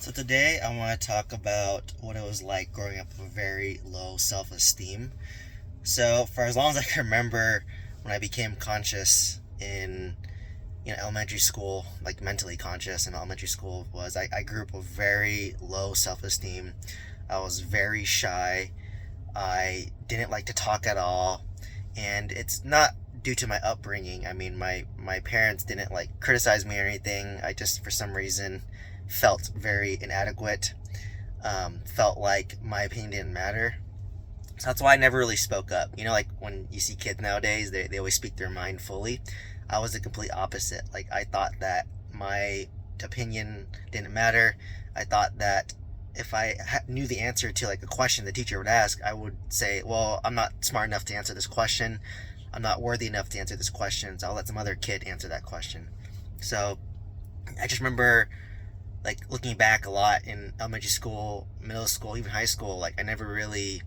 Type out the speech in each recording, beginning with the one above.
So today I want to talk about what it was like growing up with very low self-esteem. So for as long as I can remember, when I became conscious in elementary school, like mentally conscious in elementary school, was I grew up with very low self-esteem. I was very shy. I didn't like to talk at all, and it's not due to my upbringing. I mean, my parents didn't like criticize me or anything. I just for some reason felt very inadequate. Felt like my opinion didn't matter. So that's why I never really spoke up. Like when you see kids nowadays, they always speak their mind fully. I was the complete opposite. Like, I thought that my opinion didn't matter. I thought that if I knew the answer to like a question the teacher would ask, I would say, well, I'm not smart enough to answer this question. I'm not worthy enough to answer this question, so I'll let some other kid answer that question. So I just remember, like, looking back a lot in elementary school, middle school, even high school, like I never really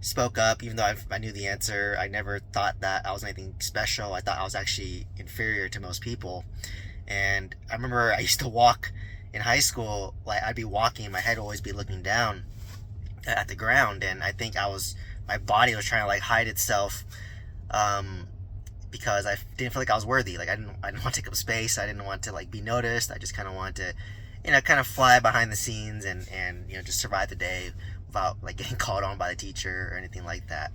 spoke up, even though I knew the answer. I never thought that I was anything special. I thought I was actually inferior to most people. And I remember I used to walk in high school, like I'd be walking, my head would always be looking down at the ground, and I think my body was trying to like hide itself, um, because I didn't feel like I was worthy. Like I didn't want to take up space. I didn't want to like be noticed. I just kind of wanted to, kind of fly behind the scenes and just survive the day without like getting called on by the teacher or anything like that.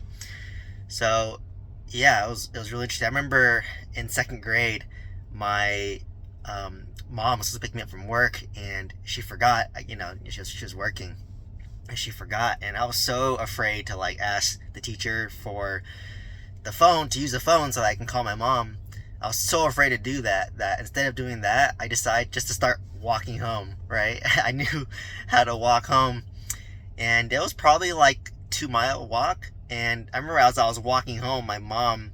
So yeah, it was really interesting. I remember in second grade, my mom was supposed to pick me up from work, and she forgot. She was working, and she forgot, and I was so afraid to like ask the teacher for the phone to use the phone so that I can call my mom. I was so afraid to do that instead of doing that, I decided just to start walking home. Right, I knew how to walk home, and it was probably like 2 mile walk. And I remember as I was walking home, my mom,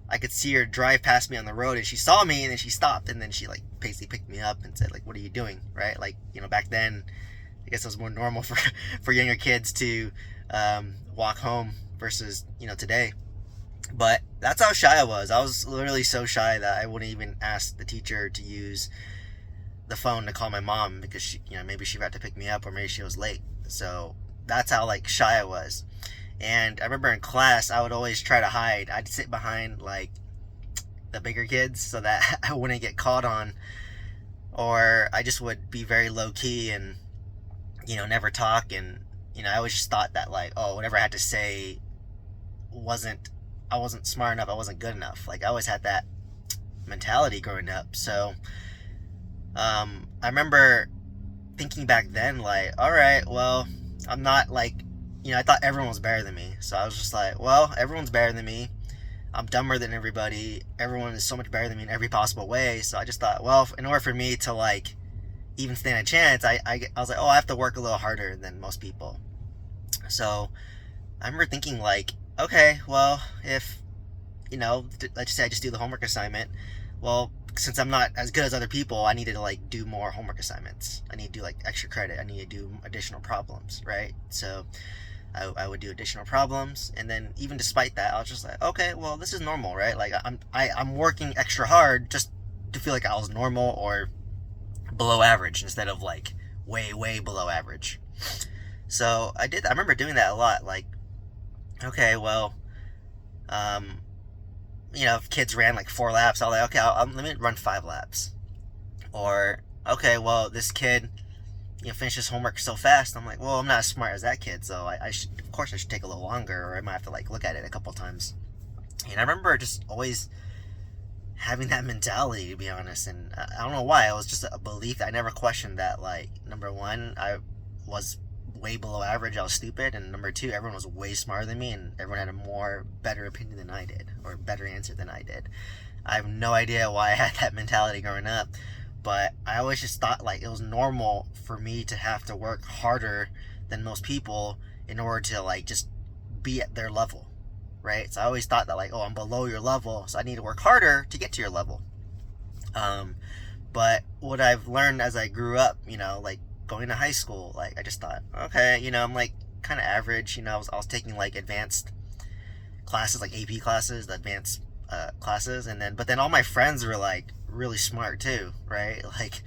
I could see her drive past me on the road, and she saw me, and then she stopped, and then she like basically picked me up and said like, "What are you doing?" Right? Like, back then, I guess it was more normal for for younger kids to walk home versus today. But that's how shy I was. I was literally so shy that I wouldn't even ask the teacher to use the phone to call my mom, because maybe she had to pick me up, or maybe she was late. So that's how like shy I was. And I remember in class, I would always try to hide. I'd sit behind like the bigger kids so that I wouldn't get called on, or I just would be very low key and never talk. And I always just thought that like, oh, whatever I had to say wasn't I wasn't smart enough. I wasn't good enough. Like, I always had that mentality growing up. So I remember thinking back then, like, all right, well, I'm not like, I thought everyone was better than me. So I was just like, well, everyone's better than me. I'm dumber than everybody. Everyone is so much better than me in every possible way. So I just thought, well, in order for me to like even stand a chance, I was like, oh, I have to work a little harder than most people. So I remember thinking like, okay, well, if, let's just say I just do the homework assignment. Well, since I'm not as good as other people, I needed to like do more homework assignments. I need to do like extra credit. I need to do additional problems, right? So I would do additional problems, and then even despite that, I was just like, okay, well, this is normal, right? Like, I'm working extra hard just to feel like I was normal or below average instead of like way below average. So I remember doing that a lot. Like, okay, well, um, if kids ran like 4 laps, I was like, okay, let me run 5 laps. Or, okay, well, this kid, finishes homework so fast. I'm like, well, I'm not as smart as that kid, so I should, of course, I should take a little longer, or I might have to like look at it a couple times. And I remember just always having that mentality, to be honest. And I don't know why. It was just a belief that I never questioned that. Like, number one, I was way below average. I was stupid. And number two, everyone was way smarter than me, and everyone had a better opinion than I did, or a better answer than I did. I have no idea why I had that mentality growing up, but I always just thought like it was normal for me to have to work harder than most people in order to like just be at their level, right? So I always thought that like, oh, I'm below your level, so I need to work harder to get to your level. Um, but what I've learned as I grew up, like going to high school, like I just thought, okay, I'm like kind of average. I was taking like advanced classes, like AP classes, the advanced classes, but then all my friends were like really smart too, right? Like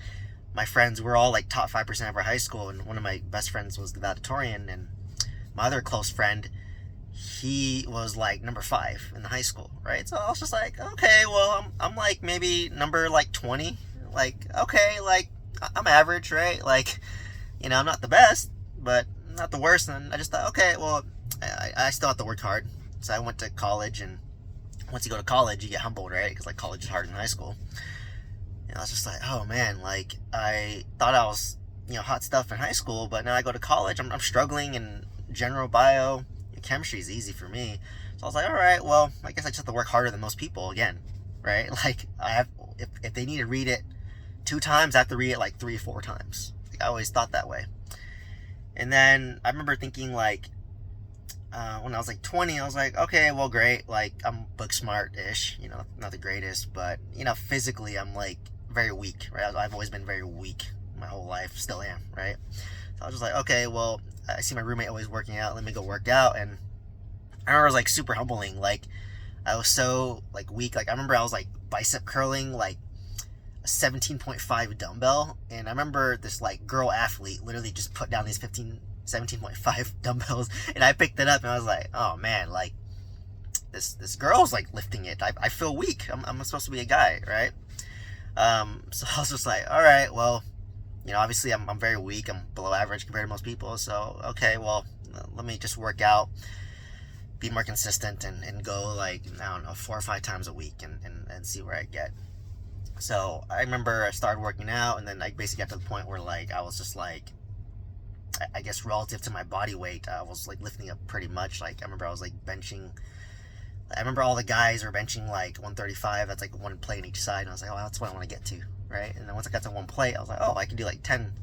my friends were all like top 5% of our high school, and one of my best friends was the valedictorian, and my other close friend, he was like number 5 in the high school, right? So I was just like, okay, well, I'm like maybe number like 20, like, okay, like I'm average, right? Like, I'm not the best, but not the worst. And I just thought, okay, well, I still have to work hard. So I went to college, and once you go to college, you get humbled, right? Because like college is harder than high school. And I was just like, oh man, like I thought I was, hot stuff in high school, but now I go to college, I'm struggling in general bio. Chemistry is easy for me. So I was like, all right, well, I guess I just have to work harder than most people again, right? Like if they need to read it 2 times, I have to read it like 3 or 4 times. Like, I always thought that way. And then I remember thinking like, when I was like 20, I was like, okay, well, great. Like I'm book smart-ish, not the greatest, but physically I'm like very weak, right? I've always been very weak my whole life, still am, right? So I was just like, okay, well, I see my roommate always working out, let me go work out. And I remember it was like super humbling. Like I was so like weak. Like I remember I was like bicep curling like a 17.5 dumbbell, and I remember this like girl athlete literally just put down these 17.5 dumbbells, and I picked it up, and I was like, oh man, like this girl's like lifting it. I feel weak. I'm supposed to be a guy, right? So I was just like, all right, well, obviously I'm very weak. I'm below average compared to most people. So okay, well, let me just work out, be more consistent, and go like, I don't know, 4 or 5 times a week, and see where I get. So I remember I started working out, and then I basically got to the point where like I was just like, I guess relative to my body weight, I was like lifting up pretty much. Like I remember I was like benching. I remember all the guys were benching like 135. That's like 1 plate on each side, and I was like, oh, that's what I want to get to, right? And then once I got to 1 plate, I was like, oh, I can do like 10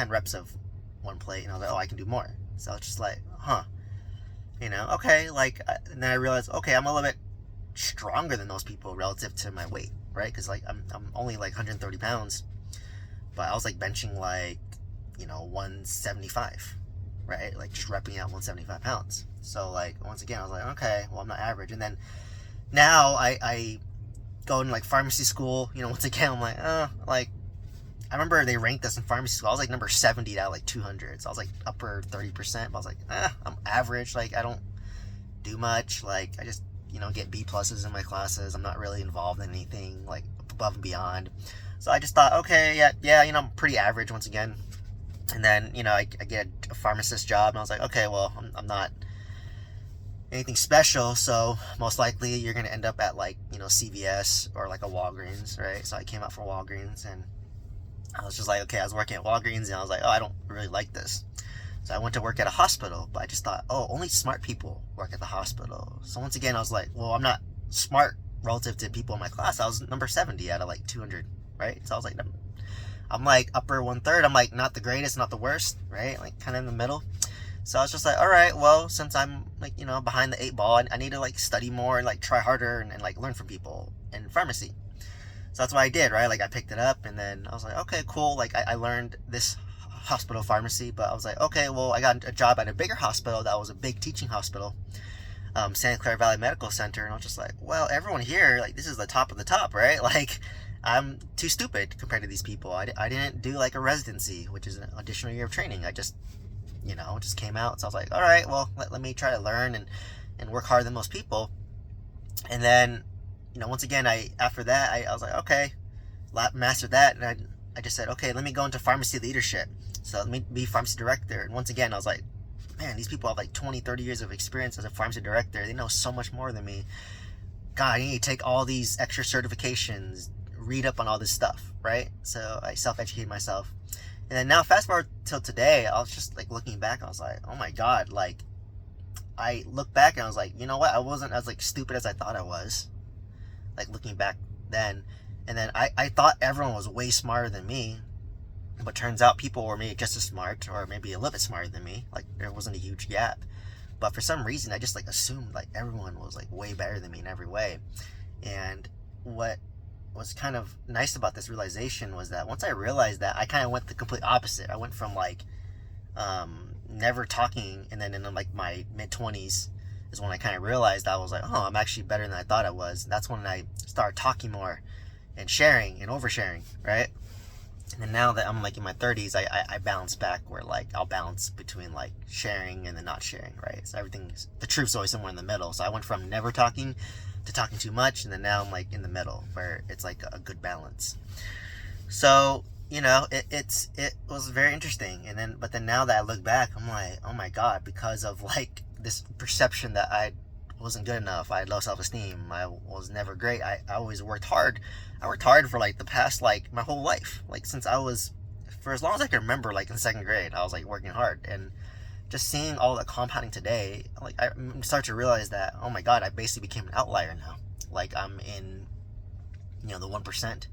reps of 1 plate, and I was like, oh, I can do more. So I was just like, huh, okay. Like, and then I realized, okay, I'm a little bit stronger than those people relative to my weight, right? Because like I'm only like 130 pounds, but I was like benching like 175, right? Like just repping out 175 pounds. So like once again, I was like, okay, well, I'm not average. And then now I go into like pharmacy school. Once again, I'm like, like I remember they ranked us in pharmacy school. I was like number 70 out of like 200. So I was like upper 30%. But I was like, I'm average. Like I don't do much. Like I just get B pluses in my classes. I'm not really involved in anything like above and beyond. So I just thought, okay, yeah, I'm pretty average once again. And then I get a pharmacist job, and I was like, okay, well, I'm not anything special, so most likely you're gonna end up at like CVS or like a Walgreens, right? So I came out for Walgreens, and I was just like, okay, I was working at Walgreens, and I was like, oh, I don't really like this. So I went to work at a hospital, but I just thought, oh, only smart people work at the hospital. So once again, I was like, well, I'm not smart relative to people in my class. I was number 70 out of like 200, right? So I was like, I'm like upper 1/3. I'm like not the greatest, not the worst, right? Like kind of in the middle. So I was just like, all right, well, since I'm like, behind the 8 ball, I need to like study more and like try harder and like learn from people in pharmacy. So that's what I did, right? Like I picked it up, and then I was like, okay, cool. Like I learned this hospital pharmacy, but I was like, okay, well, I got a job at a bigger hospital that was a big teaching hospital, Santa Clara Valley Medical Center. And I was just like, well, everyone here, like this is the top of the top, right? Like I'm too stupid compared to these people. I didn't do like a residency, which is an additional year of training. I just just came out. So I was like, all right, well, let me try to learn and work harder than most people. And then, once again, after that, I was like, okay, mastered that. And I just said, okay, let me go into pharmacy leadership. So let me be pharmacy director. And once again, I was like, man, these people have like 20, 30 years of experience as a pharmacy director. They know so much more than me. God, I need to take all these extra certifications, read up on all this stuff, right? So I self-educated myself. And then now fast forward till today, I was just like looking back, I was like, oh my God, like I look back and I was like, you know what? I wasn't as like stupid as I thought I was, like looking back then. And then I thought everyone was way smarter than me, but turns out people were maybe just as smart or maybe a little bit smarter than me. Like there wasn't a huge gap. But for some reason, I just like assumed like everyone was like way better than me in every way. And what was kind of nice about this realization was that once I realized that, I kind of went the complete opposite. I went from like never talking, and then in like my mid-20s is when I kind of realized I was like, oh, I'm actually better than I thought I was. That's when I started talking more and sharing and oversharing, right? And now that I'm like in my 30s, I balance back where like I'll balance between like sharing and then not sharing, right? So everything's, the truth's always somewhere in the middle. So I went from never talking to talking too much, and then now I'm like in the middle where it's like a good balance. So it was very interesting. And then, but then now that I look back, I'm like, oh my god, because of like this perception that I wasn't good enough, I had low self-esteem, I was never great. I always worked hard. I worked hard for like the past, like my whole life, like since I was, for as long as I can remember, like in second grade, I was like working hard. And just seeing all that compounding today, like I start to realize that, oh my god, I basically became an outlier now. Like I'm in, the 1%,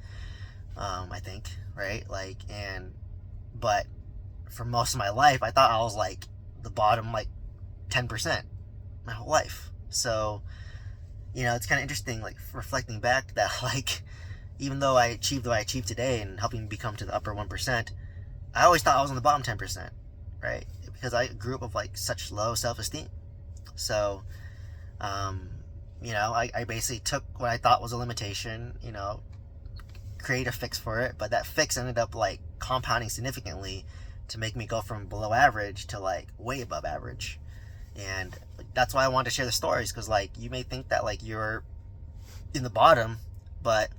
I think, right? Like, and but for most of my life, I thought I was like the bottom, like 10% my whole life. So it's kind of interesting, like reflecting back, that like even though I achieved what I achieved today and helping me become to the upper 1%, I always thought I was on the bottom 10%, right? Because I grew up with like such low self-esteem. So, I basically took what I thought was a limitation, create a fix for it, but that fix ended up like compounding significantly to make me go from below average to like way above average. And that's why I wanted to share the stories, because like you may think that like you're in the bottom, but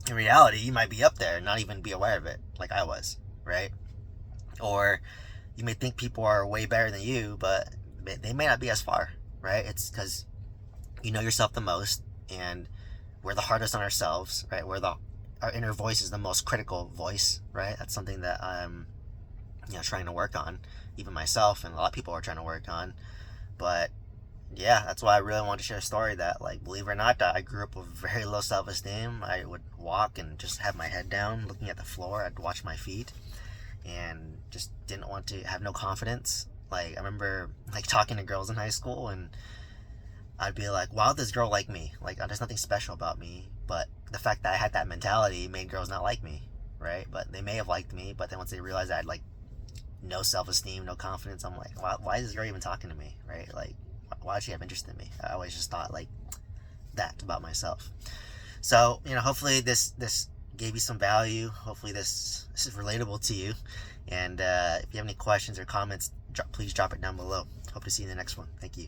in reality you might be up there and not even be aware of it, like I was, right? Or you may think people are way better than you, but they may not be as far, right? It's because you know yourself the most, and we're the hardest on ourselves, right? Our inner voice is the most critical voice, right? That's something that I'm trying to work on, even myself, and a lot of people are trying to work on. But yeah, that's why I really want to share a story that, like, believe it or not, that I grew up with very low self-esteem. I would walk and just have my head down looking at the floor. I'd watch my feet and just didn't want to, have no confidence. Like, I remember like talking to girls in high school, and I'd be like, why would this girl like me? Like, there's nothing special about me. But the fact that I had that mentality made girls not like me, right? But they may have liked me, but then once they realized I had like no self-esteem, no confidence, I'm like, why is this girl even talking to me, right? Like, why does she have interest in me? I always just thought like that about myself. So hopefully this gave you some value. Hopefully this is relatable to you. And if you have any questions or comments, please drop it down below. Hope to see you in the next one. Thank you.